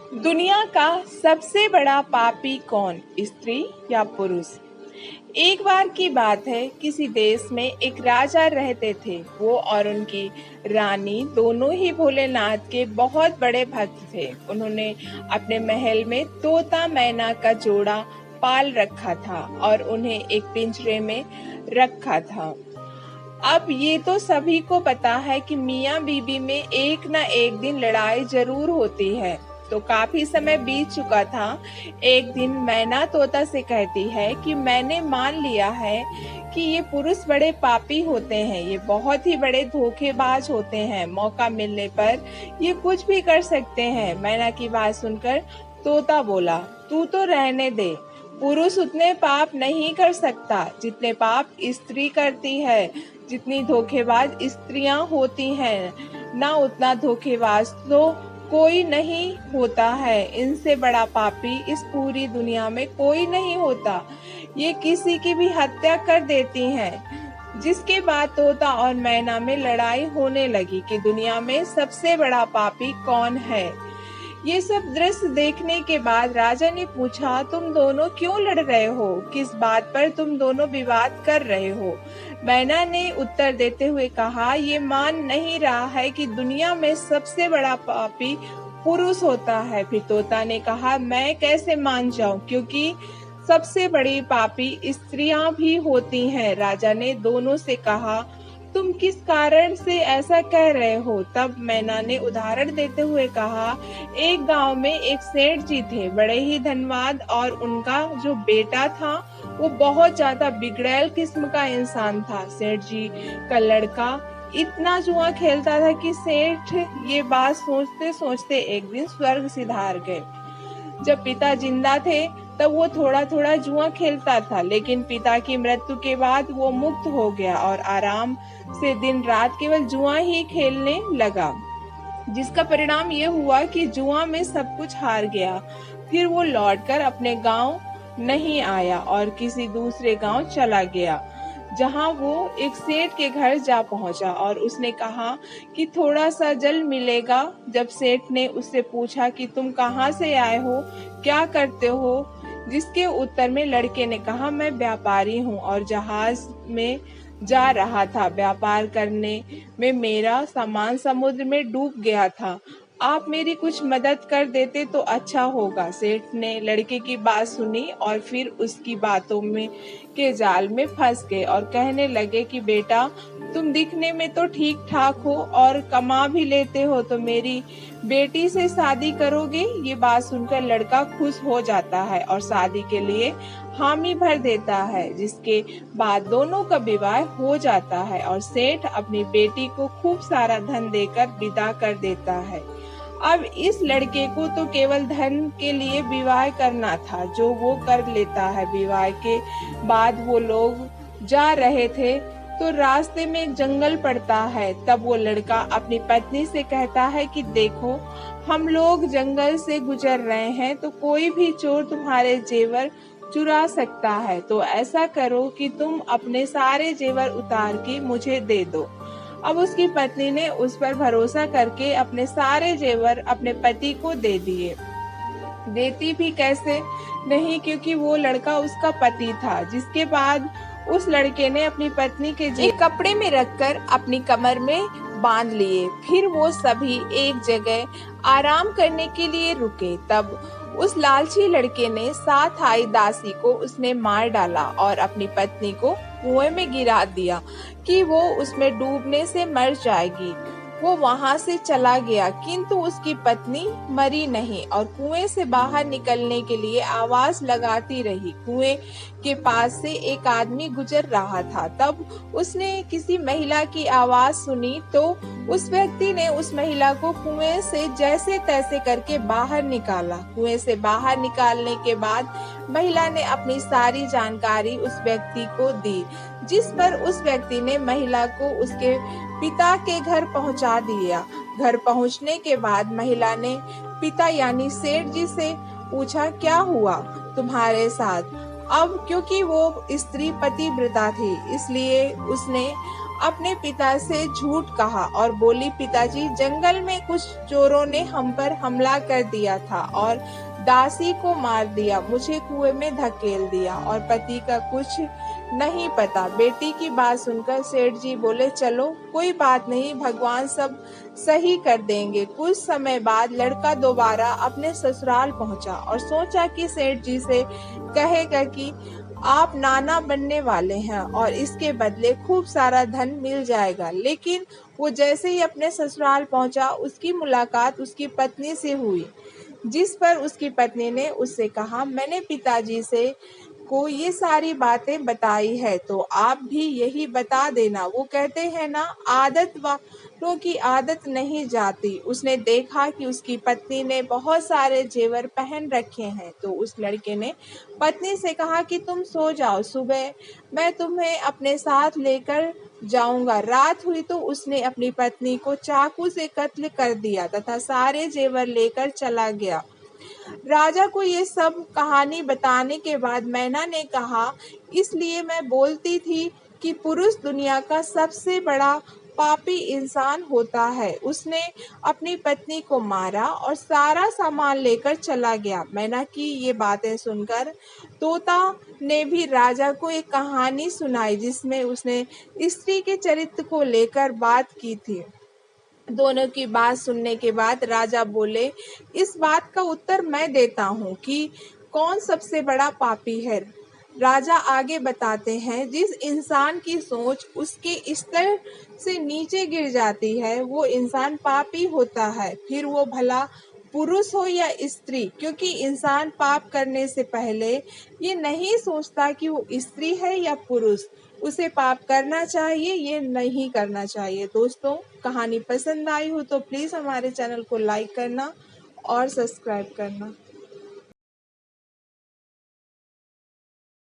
दुनिया का सबसे बड़ा पापी कौन, स्त्री या पुरुष? एक बार की बात है, किसी देश में एक राजा रहते थे। वो और उनकी रानी दोनों ही भोलेनाथ के बहुत बड़े भक्त थे। उन्होंने अपने महल में तोता मैना का जोड़ा पाल रखा था और उन्हें एक पिंजरे में रखा था। अब ये तो सभी को पता है कि मियाँ बीबी में एक ना एक दिन लड़ाई जरूर होती है। तो काफी समय बीत चुका था। एक दिन मैना तोता से कहती है कि मैंने मान लिया है कि ये पुरुष बड़े पापी होते हैं, ये बहुत ही बड़े धोखेबाज होते हैं। मौका मिलने पर ये कुछ भी कर सकते हैं। मैना की बात सुनकर तोता बोला, तू तो रहने दे। पुरुष उतने पाप नहीं कर सकता जितने पाप स्त्री करती है। जितनी धोखेबाज स्त्रियां होती हैं, ना उतना धोखेबाज तो कोई नहीं होता है। इनसे बड़ा पापी इस पूरी दुनिया में कोई नहीं होता। ये किसी की भी हत्या कर देती हैं। जिसके बाद तोता और मैना में लड़ाई होने लगी कि दुनिया में सबसे बड़ा पापी कौन है। ये सब दृश्य देखने के बाद राजा ने पूछा, तुम दोनों क्यों लड़ रहे हो? किस बात पर तुम दोनों विवाद कर रहे हो? मैना ने उत्तर देते हुए कहा, ये मान नहीं रहा है कि दुनिया में सबसे बड़ा पापी पुरुष होता है। फिर तोता ने कहा, मैं कैसे मान जाऊं, क्योंकि सबसे बड़ी पापी स्त्रियां भी होती हैं। राजा ने दोनों से कहा, तुम किस कारण से ऐसा कह रहे हो? तब मैना ने उदाहरण देते हुए कहा, एक गांव में एक सेठ जी थे, बड़े ही धनवान, और उनका जो बेटा था वो बहुत ज्यादा बिगड़ैल किस्म का इंसान था। सेठ जी का लड़का इतना जुआ खेलता था कि सेठ ये बात सोचते सोचते एक दिन स्वर्ग सिधार गए। जब पिता जिंदा थे तब वो थोड़ा थोड़ा जुआ खेलता था, लेकिन पिता की मृत्यु के बाद वो मुक्त हो गया और आराम से दिन रात केवल जुआ ही खेलने लगा, जिसका परिणाम ये हुआ कि जुआ में सब कुछ हार गया। फिर वो लौटकर अपने गांव नहीं आया और किसी दूसरे गांव चला गया, जहां वो एक सेठ के घर जा पहुंचा और उसने कहा कि थोड़ा सा जल मिलेगा। जब सेठ ने उससे पूछा कि तुम कहां से आए हो, क्या करते हो, जिसके उत्तर में लड़के ने कहा, मैं व्यापारी हूँ और जहाज में जा रहा था। व्यापार करने में मेरा सामान समुद्र में डूब गया था। आप मेरी कुछ मदद कर देते तो अच्छा होगा। सेठ ने लड़के की बात सुनी और फिर उसकी बातों में के जाल में फंस गए और कहने लगे कि बेटा, तुम दिखने में तो ठीक ठाक हो और कमा भी लेते हो, तो मेरी बेटी से शादी करोगे? ये बात सुनकर लड़का खुश हो जाता है और शादी के लिए हामी भर देता है, जिसके बाद दोनों का विवाह हो जाता है और सेठ अपनी बेटी को खूब सारा धन देकर विदा कर देता है। अब इस लड़के को तो केवल धन के लिए विवाह करना था, जो वो कर लेता है। विवाह के बाद वो लोग जा रहे थे तो रास्ते में एक जंगल पड़ता है। तब वो लड़का अपनी पत्नी से कहता है कि देखो, हम लोग जंगल से गुजर रहे हैं तो कोई भी चोर तुम्हारे जेवर चुरा सकता है, तो ऐसा करो कि तुम अपने सारे जेवर उतार के मुझे दे दो। अब उसकी पत्नी ने उस पर भरोसा करके अपने सारे जेवर अपने पति को दे दिए। देती भी कैसे नहीं, क्योंकि वो लड़का उसका पति था। जिसके बाद उस लड़के ने अपनी पत्नी के एक कपड़े में रखकर अपनी कमर में बांध लिए। फिर वो सभी एक जगह आराम करने के लिए रुके। तब उस लालची लड़के ने साथ आई दासी को उसने मार डाला और अपनी पत्नी को कुएं में गिरा दिया कि वो उसमें डूबने से मर जाएगी। वो वहां से चला गया, किंतु उसकी पत्नी मरी नहीं और कुएं से बाहर निकलने के लिए आवाज लगाती रही। कुएं के पास से एक आदमी गुजर रहा था। तब उसने किसी महिला की आवाज सुनी, तो उस व्यक्ति ने उस महिला को कुएं से जैसे तैसे करके बाहर निकाला। कुएं से बाहर निकालने के बाद महिला ने अपनी सारी जानकारी उस व्यक्ति को दी, जिस पर उस व्यक्ति ने महिला को उसके पिता के घर पहुंचा दिया। घर पहुंचने के बाद महिला ने पिता यानी सेठ जी से पूछा, क्या हुआ तुम्हारे साथ? अब क्योंकि वो स्त्री पतिव्रता थी, इसलिए उसने अपने पिता से झूठ कहा और बोली, पिताजी, जंगल में कुछ चोरों ने हम पर हमला कर दिया था और दासी को मार दिया, मुझे कुएं में धकेल दिया और पति का कुछ नहीं पता। बेटी की बात सुनकर सेठ जी बोले, चलो कोई बात नहीं, भगवान सब सही कर देंगे। कुछ समय बाद लड़का दोबारा अपने ससुराल पहुंचा और सोचा कि सेठ जी से कहेगा कि आप नाना बनने वाले हैं और इसके बदले खूब सारा धन मिल जाएगा। लेकिन वो जैसे ही अपने ससुराल पहुंचा, उसकी मुलाकात उसकी पत्नी से हुई, जिस पर उसकी पत्नी ने उससे कहा, मैंने पिताजी से को ये सारी बातें बताई है, तो आप भी यही बता देना। वो कहते हैं ना, आदत वालों की आदत नहीं जाती। उसने देखा कि उसकी पत्नी ने बहुत सारे जेवर पहन रखे हैं, तो उस लड़के ने पत्नी से कहा कि तुम सो जाओ, सुबह मैं तुम्हें अपने साथ लेकर जाऊंगा। रात हुई तो उसने अपनी पत्नी को चाकू से कत्ल कर दिया तथा सारे जेवर लेकर चला गया। राजा को ये सब कहानी बताने के बाद मैना ने कहा, इसलिए मैं बोलती थी कि पुरुष दुनिया का सबसे बड़ा पापी इंसान होता है। उसने अपनी पत्नी को मारा और सारा सामान लेकर चला गया। मैना की ये बातें सुनकर तोता ने भी राजा को एक कहानी सुनाई, जिसमें उसने स्त्री के चरित्र को लेकर बात की थी। दोनों की बात सुनने के बाद राजा बोले, इस बात का उत्तर मैं देता हूँ कि कौन सबसे बड़ा पापी है। राजा आगे बताते हैं, जिस इंसान की सोच उसके स्तर से नीचे गिर जाती है, वो इंसान पापी होता है, फिर वो भला पुरुष हो या स्त्री, क्योंकि इंसान पाप करने से पहले ये नहीं सोचता कि वो स्त्री है या पुरुष, उसे पाप करना चाहिए, ये नहीं करना चाहिए। दोस्तों, कहानी पसंद आई हो तो प्लीज़ हमारे चैनल को लाइक करना और सब्सक्राइब करना।